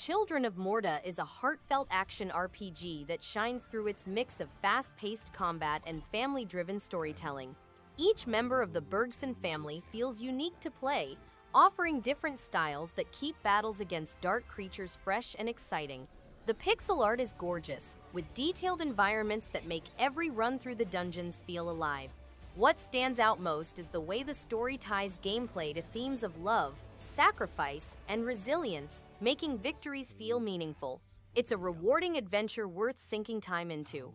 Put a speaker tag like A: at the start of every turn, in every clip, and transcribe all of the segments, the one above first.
A: Children of Morta is a heartfelt action RPG that shines through its mix of fast-paced combat and family-driven storytelling. Each member of the Bergson family feels unique to play, offering different styles that keep battles against dark creatures fresh and exciting. The pixel art is gorgeous, with detailed environments that make every run through the dungeons feel alive. What stands out most is the way the story ties gameplay to themes of love, sacrifice, and resilience, making victories feel meaningful. It's a rewarding adventure worth sinking time into.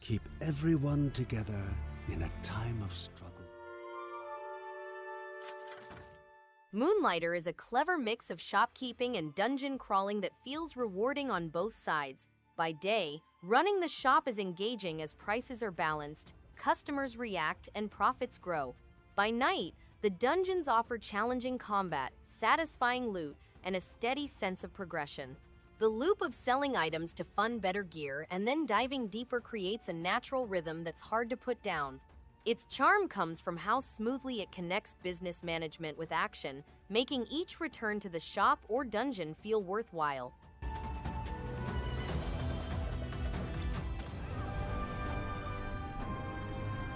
B: Keep everyone together in a time of struggle.
A: Moonlighter is a clever mix of shopkeeping and dungeon crawling that feels rewarding on both sides. By day, running the shop is engaging as prices are balanced, customers react, and profits grow. By night, the dungeons offer challenging combat, satisfying loot, and a steady sense of progression. The loop of selling items to fund better gear and then diving deeper creates a natural rhythm that's hard to put down. Its charm comes from how smoothly it connects business management with action, making each return to the shop or dungeon feel worthwhile.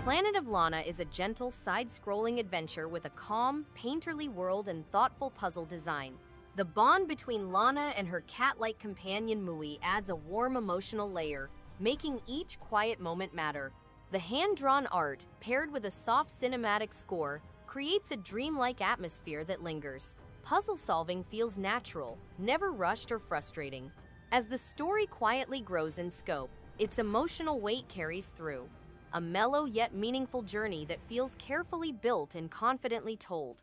A: Planet of Lana is a gentle, side-scrolling adventure with a calm, painterly world and thoughtful puzzle design. The bond between Lana and her cat-like companion Mui adds a warm emotional layer, making each quiet moment matter. The hand-drawn art, paired with a soft cinematic score, creates a dreamlike atmosphere that lingers. Puzzle solving feels natural, never rushed or frustrating. As the story quietly grows in scope, its emotional weight carries through. A mellow yet meaningful journey that feels carefully built and confidently told.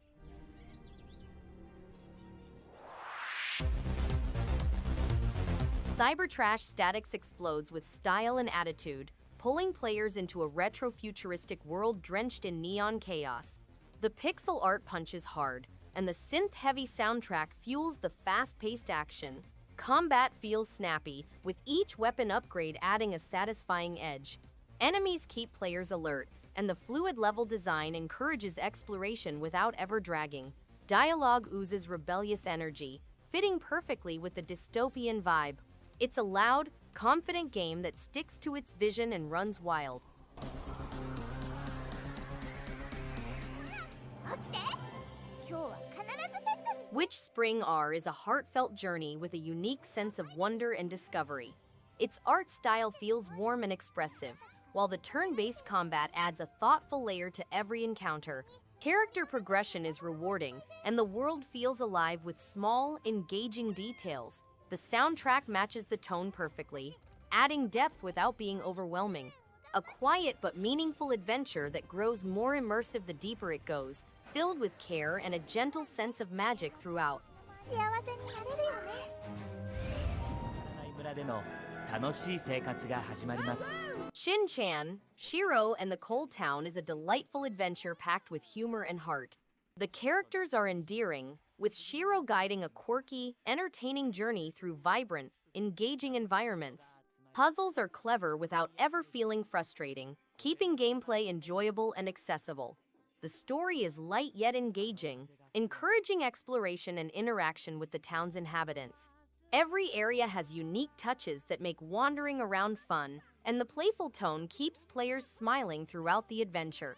A: Cybertrash STATYX explodes with style and attitude, pulling players into a retro-futuristic world drenched in neon chaos. The pixel art punches hard, and the synth-heavy soundtrack fuels the fast-paced action. Combat feels snappy, with each weapon upgrade adding a satisfying edge. Enemies keep players alert, and the fluid level design encourages exploration without ever dragging. Dialogue oozes rebellious energy, fitting perfectly with the dystopian vibe. It's a loud, confident game that sticks to its vision and runs wild. WitchSpring R is a heartfelt journey with a unique sense of wonder and discovery. Its art style feels warm and expressive, while the turn-based combat adds a thoughtful layer to every encounter. Character progression is rewarding, and the world feels alive with small, engaging details. The soundtrack matches the tone perfectly, adding depth without being overwhelming. A quiet but meaningful adventure that grows more immersive the deeper it goes, filled with care and a gentle sense of magic throughout. Shin-chan, Shiro and the Cold Town is a delightful adventure packed with humor and heart. The characters are endearing, with Shiro guiding a quirky, entertaining journey through vibrant, engaging environments. Puzzles are clever without ever feeling frustrating, keeping gameplay enjoyable and accessible. The story is light yet engaging, encouraging exploration and interaction with the town's inhabitants. Every area has unique touches that make wandering around fun, and the playful tone keeps players smiling throughout the adventure.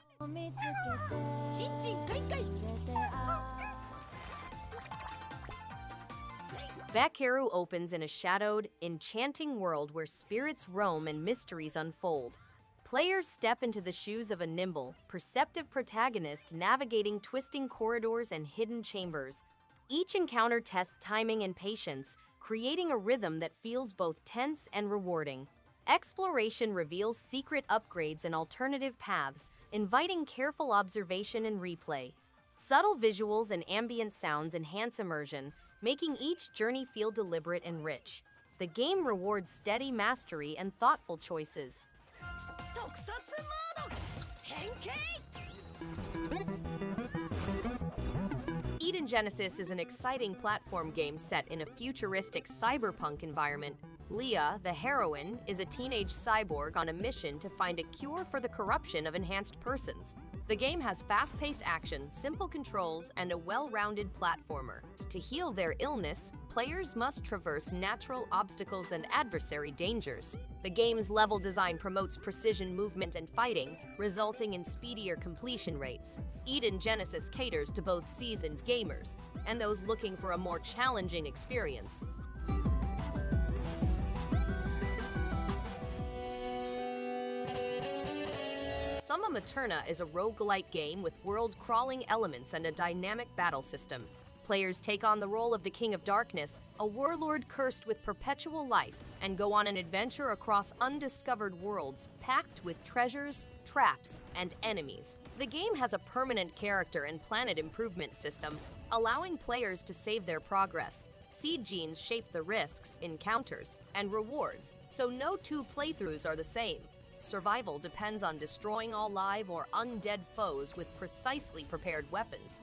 A: BAKERU opens in a shadowed, enchanting world where spirits roam and mysteries unfold. Players step into the shoes of a nimble, perceptive protagonist navigating twisting corridors and hidden chambers. Each encounter tests timing and patience, creating a rhythm that feels both tense and rewarding. Exploration reveals secret upgrades and alternative paths, inviting careful observation and replay. Subtle visuals and ambient sounds enhance immersion, making each journey feel deliberate and rich. The game rewards steady mastery and thoughtful choices. Eden Genesis is an exciting platform game set in a futuristic cyberpunk environment. Leah, the heroine, is a teenage cyborg on a mission to find a cure for the corruption of enhanced persons. The game has fast-paced action, simple controls, and a well-rounded platformer. To heal their illness, players must traverse natural obstacles and adversary dangers. The game's level design promotes precision movement and fighting, resulting in speedier completion rates. Eden Genesis caters to both seasoned gamers and those looking for a more challenging experience. Summum Aeterna is a roguelite game with world-crawling elements and a dynamic battle system. Players take on the role of the King of Darkness, a warlord cursed with perpetual life, and go on an adventure across undiscovered worlds packed with treasures, traps, and enemies. The game has a permanent character and planet improvement system, allowing players to save their progress. Seed genes shape the risks, encounters, and rewards, so no two playthroughs are the same. Survival depends on destroying all live or undead foes with precisely prepared weapons.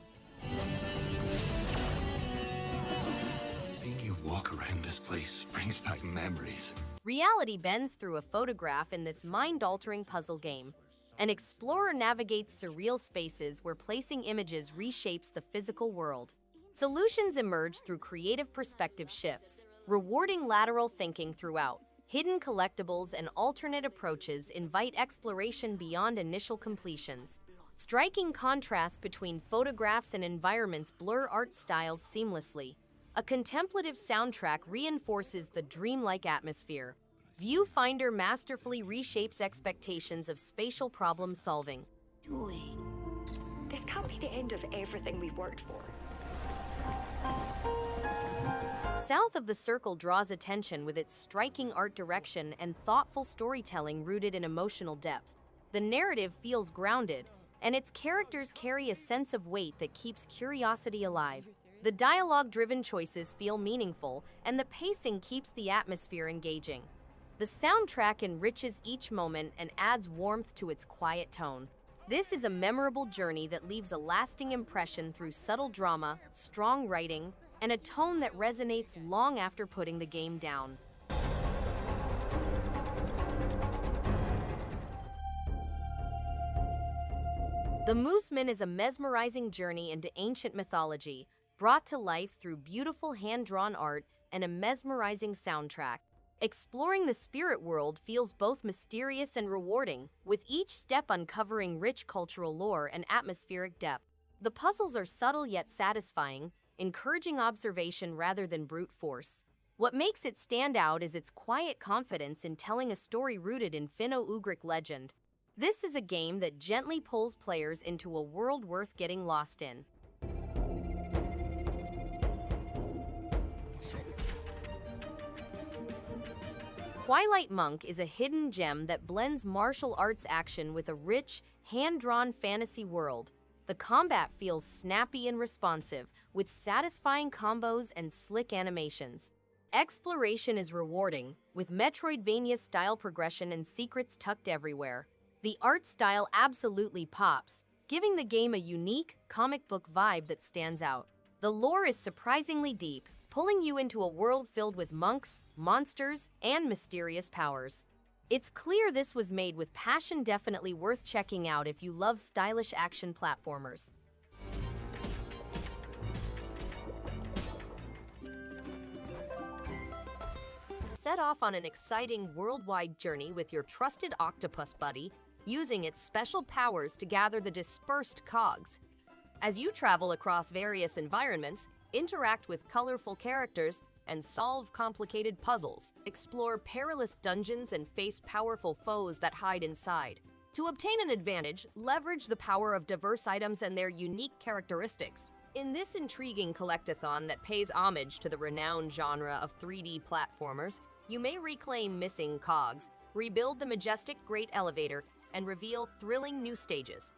C: Seeing you walk around this place brings back memories.
A: Reality bends through a photograph in this mind-altering puzzle game. An explorer navigates surreal spaces where placing images reshapes the physical world. Solutions emerge through creative perspective shifts, rewarding lateral thinking throughout. Hidden collectibles and alternate approaches invite exploration beyond initial completions. Striking contrasts between photographs and environments blur art styles seamlessly. A contemplative soundtrack reinforces the dreamlike atmosphere. Viewfinder masterfully reshapes expectations of spatial problem solving.
D: Julie, this can't be the end of everything we've worked for.
A: South of the Circle draws attention with its striking art direction and thoughtful storytelling rooted in emotional depth. The narrative feels grounded, and its characters carry a sense of weight that keeps curiosity alive. The dialogue-driven choices feel meaningful, and the pacing keeps the atmosphere engaging. The soundtrack enriches each moment and adds warmth to its quiet tone. This is a memorable journey that leaves a lasting impression through subtle drama, strong writing, and a tone that resonates long after putting the game down. The Mooseman is a mesmerizing journey into ancient mythology, brought to life through beautiful hand-drawn art and a mesmerizing soundtrack. Exploring the spirit world feels both mysterious and rewarding, with each step uncovering rich cultural lore and atmospheric depth. The puzzles are subtle yet satisfying, encouraging observation rather than brute force. What makes it stand out is its quiet confidence in telling a story rooted in Finno-Ugric legend. This is a game that gently pulls players into a world worth getting lost in. Twilight Monk is a hidden gem that blends martial arts action with a rich, hand-drawn fantasy world. The combat feels snappy and responsive, with satisfying combos and slick animations. Exploration is rewarding, with Metroidvania-style progression and secrets tucked everywhere. The art style absolutely pops, giving the game a unique, comic book vibe that stands out. The lore is surprisingly deep, pulling you into a world filled with monks, monsters, and mysterious powers. It's clear this was made with passion, definitely worth checking out if you love stylish action platformers. Set off on an exciting worldwide journey with your trusted octopus buddy, using its special powers to gather the dispersed cogs. As you travel across various environments, interact with colorful characters, and solve complicated puzzles, explore perilous dungeons and face powerful foes that hide inside. To obtain an advantage, leverage the power of diverse items and their unique characteristics. In this intriguing collectathon that pays homage to the renowned genre of 3D platformers, you may reclaim missing cogs, rebuild the majestic Great Elevator, and reveal thrilling new stages.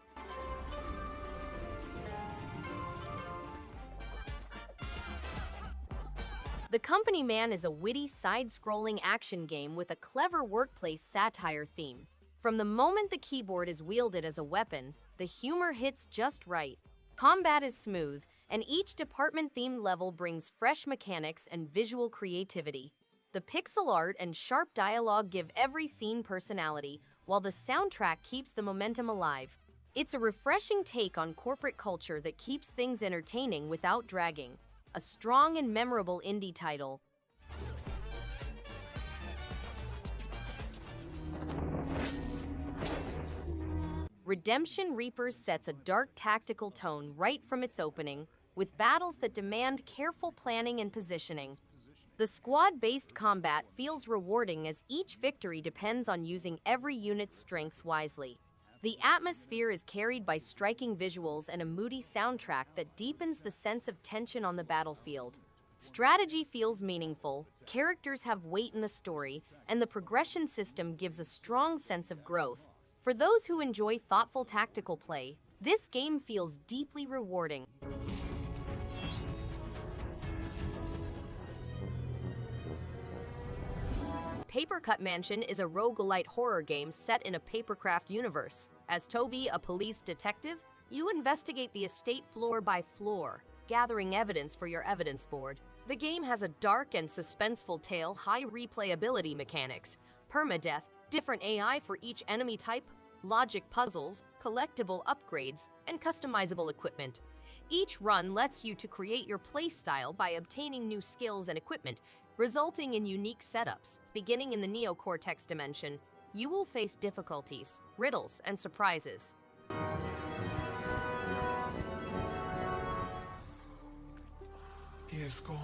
A: The Company Man is a witty, side-scrolling action game with a clever workplace satire theme. From the moment the keyboard is wielded as a weapon, the humor hits just right. Combat is smooth, and each department-themed level brings fresh mechanics and visual creativity. The pixel art and sharp dialogue give every scene personality, while the soundtrack keeps the momentum alive. It's a refreshing take on corporate culture that keeps things entertaining without dragging. A strong and memorable indie title. Redemption Reapers sets a dark tactical tone right from its opening, with battles that demand careful planning and positioning. The squad-based combat feels rewarding as each victory depends on using every unit's strengths wisely. The atmosphere is carried by striking visuals and a moody soundtrack that deepens the sense of tension on the battlefield. Strategy feels meaningful, characters have weight in the story, and the progression system gives a strong sense of growth. For those who enjoy thoughtful tactical play, this game feels deeply rewarding. Papercut Mansion is a roguelite horror game set in a papercraft universe. As Toby, a police detective, you investigate the estate floor by floor, gathering evidence for your evidence board. The game has a dark and suspenseful tale, high replayability mechanics, permadeath, different AI for each enemy type, logic puzzles, collectible upgrades, and customizable equipment. Each run lets you to create your playstyle by obtaining new skills and equipment, resulting in unique setups. Beginning in the Neocortex dimension, you will face difficulties, riddles, and surprises.
C: He is gone.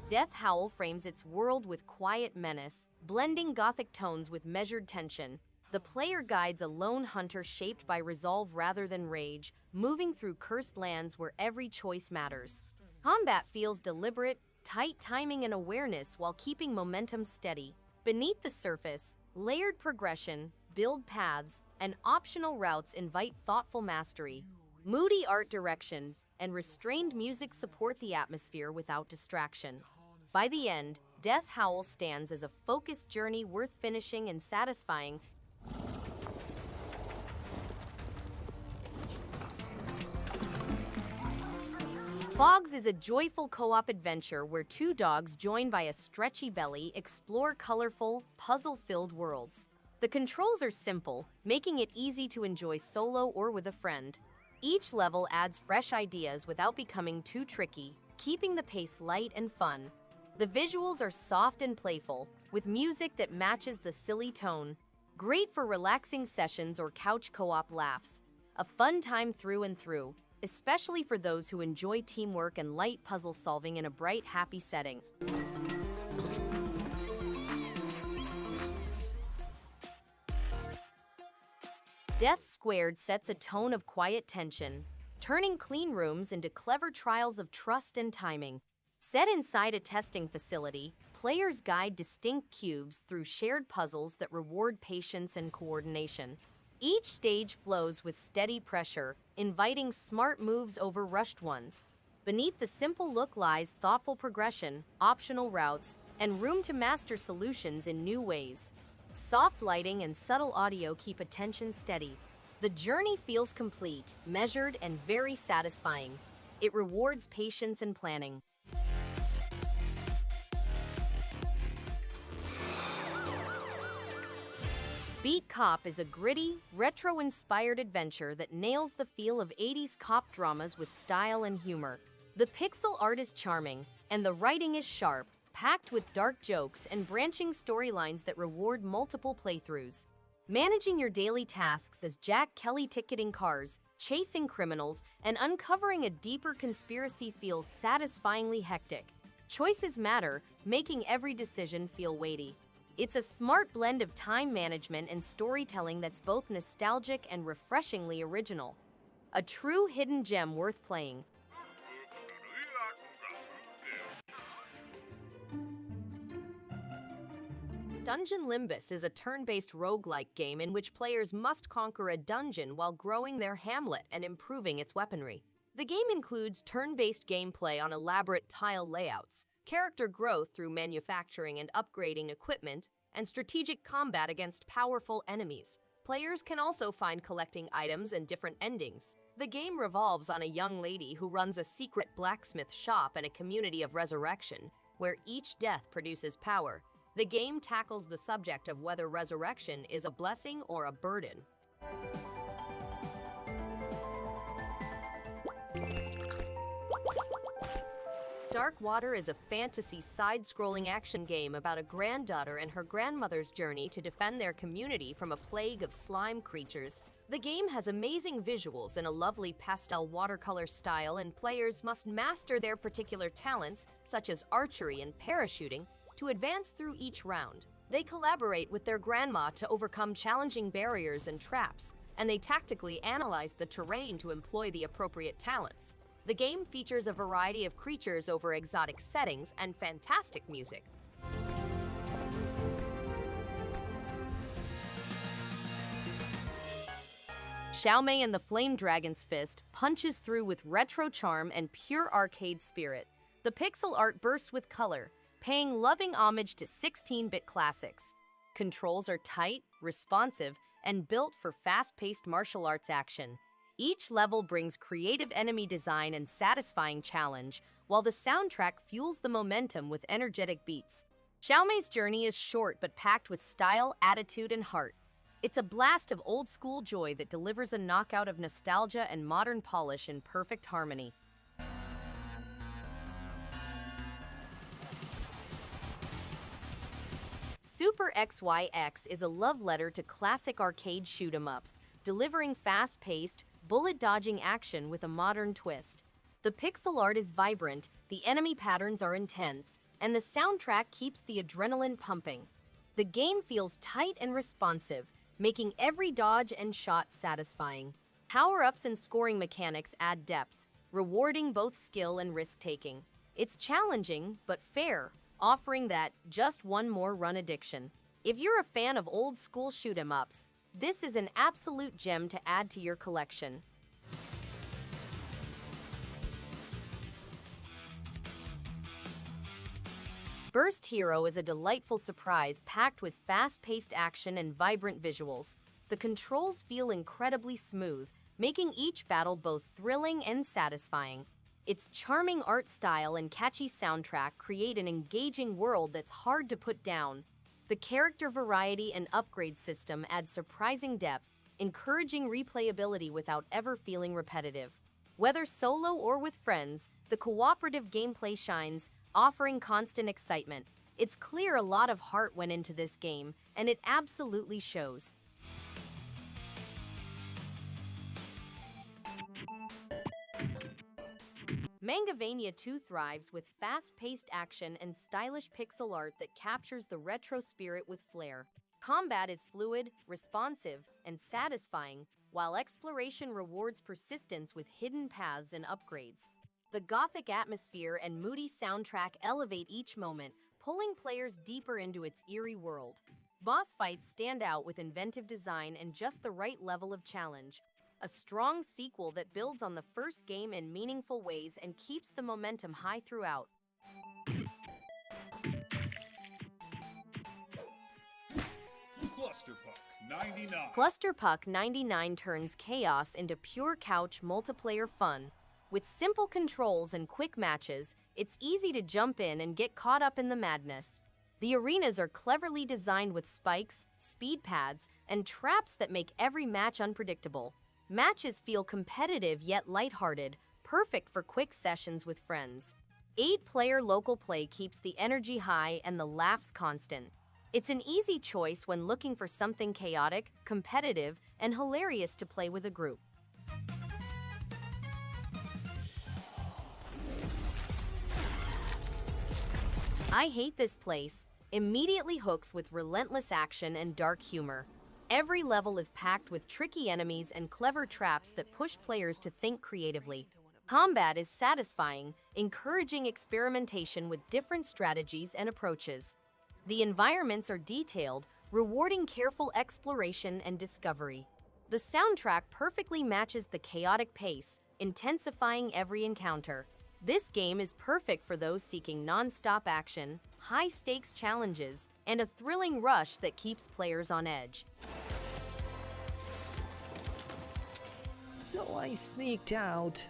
A: Death Howl frames its world with quiet menace, blending gothic tones with measured tension. The player guides a lone hunter shaped by resolve rather than rage, moving through cursed lands where every choice matters. Combat feels deliberate, tight timing and awareness while keeping momentum steady. Beneath the surface, layered progression, build paths, and optional routes invite thoughtful mastery. Moody art direction and restrained music support the atmosphere without distraction. By the end, Death Howl stands as a focused journey worth finishing and satisfying. PHOGS is a joyful co-op adventure where two dogs joined by a stretchy belly explore colorful, puzzle-filled worlds. The controls are simple, making it easy to enjoy solo or with a friend. Each level adds fresh ideas without becoming too tricky, keeping the pace light and fun. The visuals are soft and playful, with music that matches the silly tone. Great for relaxing sessions or couch co-op laughs. A fun time through and through, especially for those who enjoy teamwork and light puzzle solving in a bright, happy setting. Death Squared sets a tone of quiet tension, turning clean rooms into clever trials of trust and timing. Set inside a testing facility, players guide distinct cubes through shared puzzles that reward patience and coordination. Each stage flows with steady pressure, inviting smart moves over rushed ones. Beneath the simple look lies thoughtful progression, optional routes, and room to master solutions in new ways. Soft lighting and subtle audio keep attention steady. The journey feels complete, measured, and very satisfying. It rewards patience and planning. Beat Cop is a gritty, retro-inspired adventure that nails the feel of 80s cop dramas with style and humor. The pixel art is charming, and the writing is sharp, packed with dark jokes and branching storylines that reward multiple playthroughs. Managing your daily tasks as Jack Kelly ticketing cars, chasing criminals, and uncovering a deeper conspiracy feels satisfyingly hectic. Choices matter, making every decision feel weighty. It's a smart blend of time management and storytelling that's both nostalgic and refreshingly original. A true hidden gem worth playing. Dungeon Limbus is a turn-based roguelike game in which players must conquer a dungeon while growing their hamlet and improving its weaponry. The game includes turn-based gameplay on elaborate tile layouts, character growth through manufacturing and upgrading equipment, and strategic combat against powerful enemies. Players can also find collecting items and different endings. The game revolves on a young lady who runs a secret blacksmith shop and a community of resurrection, where each death produces power. The game tackles the subject of whether resurrection is a blessing or a burden. Dark Water is a fantasy side-scrolling action game about a granddaughter and her grandmother's journey to defend their community from a plague of slime creatures. The game has amazing visuals and a lovely pastel watercolor style, and players must master their particular talents, such as archery and parachuting, to advance through each round. They collaborate with their grandma to overcome challenging barriers and traps, and they tactically analyze the terrain to employ the appropriate talents. The game features a variety of creatures over exotic settings and fantastic music. Xiaomei and the Flame Dragon's Fist punches through with retro charm and pure arcade spirit. The pixel art bursts with color, paying loving homage to 16-bit classics. Controls are tight, responsive, and built for fast-paced martial arts action. Each level brings creative enemy design and satisfying challenge, while the soundtrack fuels the momentum with energetic beats. Xiaomei's journey is short but packed with style, attitude, and heart. It's a blast of old-school joy that delivers a knockout of nostalgia and modern polish in perfect harmony. Super XYX is a love letter to classic arcade shoot-'em-ups, delivering fast-paced, bullet-dodging action with a modern twist. The pixel art is vibrant, the enemy patterns are intense, and the soundtrack keeps the adrenaline pumping. The game feels tight and responsive, making every dodge and shot satisfying. Power-ups and scoring mechanics add depth, rewarding both skill and risk-taking. It's challenging, but fair, offering that just one more run addiction. If you're a fan of old-school shoot-'em-ups, this is an absolute gem to add to your collection. Burst Hero is a delightful surprise packed with fast-paced action and vibrant visuals. The controls feel incredibly smooth, making each battle both thrilling and satisfying. Its charming art style and catchy soundtrack create an engaging world that's hard to put down. The character variety and upgrade system add surprising depth, encouraging replayability without ever feeling repetitive. Whether solo or with friends, the cooperative gameplay shines, offering constant excitement. It's clear a lot of heart went into this game, and it absolutely shows. Mangavania 2 thrives with fast-paced action and stylish pixel art that captures the retro spirit with flair. Combat is fluid, responsive, and satisfying, while exploration rewards persistence with hidden paths and upgrades. The gothic atmosphere and moody soundtrack elevate each moment, pulling players deeper into its eerie world. Boss fights stand out with inventive design and just the right level of challenge. A strong sequel that builds on the first game in meaningful ways and keeps the momentum high throughout.
E: ClusterPuck 99.
A: ClusterPuck 99 turns chaos into pure couch multiplayer fun. With simple controls and quick matches, it's easy to jump in and get caught up in the madness. The arenas are cleverly designed with spikes, speed pads, and traps that make every match unpredictable. Matches feel competitive yet lighthearted, perfect for quick sessions with friends. 8-player local play keeps the energy high and the laughs constant. It's an easy choice when looking for something chaotic, competitive, and hilarious to play with a group. I Hate This Place immediately hooks with relentless action and dark humor. Every level is packed with tricky enemies and clever traps that push players to think creatively. Combat is satisfying, encouraging experimentation with different strategies and approaches. The environments are detailed, rewarding careful exploration and discovery. The soundtrack perfectly matches the chaotic pace, intensifying every encounter. This game is perfect for those seeking non-stop action, high-stakes challenges, and a thrilling rush that keeps players on edge.
F: So I sneaked out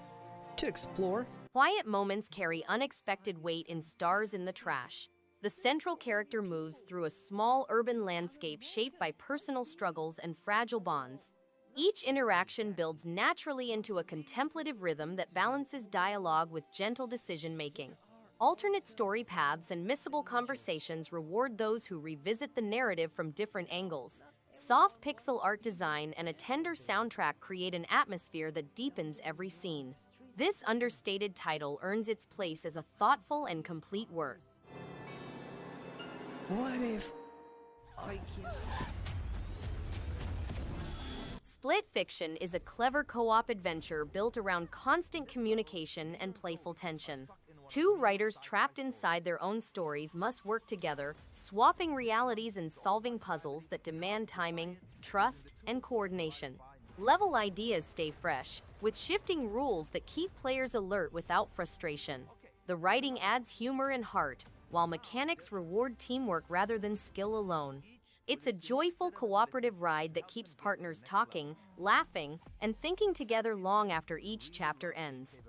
F: to explore.
A: Quiet moments carry unexpected weight in Stars in the Trash. The central character moves through a small urban landscape shaped by personal struggles and fragile bonds. Each interaction builds naturally into a contemplative rhythm that balances dialogue with gentle decision-making. Alternate story paths and missable conversations reward those who revisit the narrative from different angles. Soft pixel art design and a tender soundtrack create an atmosphere that deepens every scene. This understated title earns its place as a thoughtful and complete work.
F: What if I can...
A: Split Fiction is a clever co-op adventure built around constant communication and playful tension. Two writers trapped inside their own stories must work together, swapping realities and solving puzzles that demand timing, trust, and coordination. Level ideas stay fresh, with shifting rules that keep players alert without frustration. The writing adds humor and heart, while mechanics reward teamwork rather than skill alone. It's a joyful cooperative ride that keeps partners talking, laughing, and thinking together long after each chapter ends.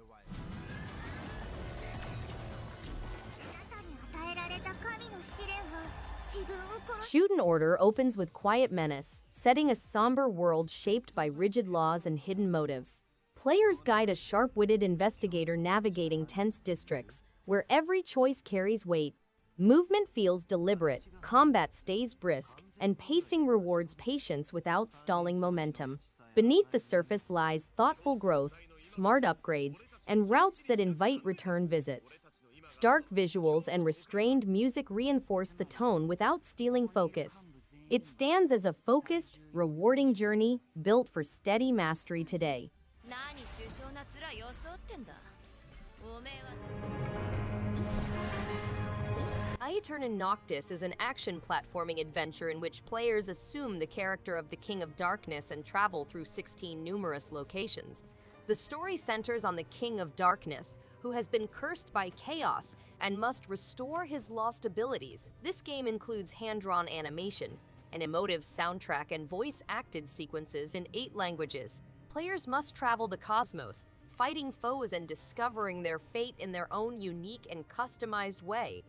A: SHUTEN Order opens with quiet menace, setting a somber world shaped by rigid laws and hidden motives. Players guide a sharp-witted investigator navigating tense districts, where every choice carries weight. Movement feels deliberate, combat stays brisk, and pacing rewards patience without stalling momentum. Beneath the surface lies thoughtful growth, smart upgrades, and routes that invite return visits. Stark visuals and restrained music reinforce the tone without stealing focus. It stands as a focused, rewarding journey built for steady mastery today. Aeterna Noctis is an action platforming adventure in which players assume the character of the King of Darkness and travel through 16 numerous locations. The story centers on the King of Darkness, who has been cursed by chaos and must restore his lost abilities. This game includes hand-drawn animation, an emotive soundtrack, and voice-acted sequences in 8 languages. Players must travel the cosmos, fighting foes and discovering their fate in their own unique and customized way.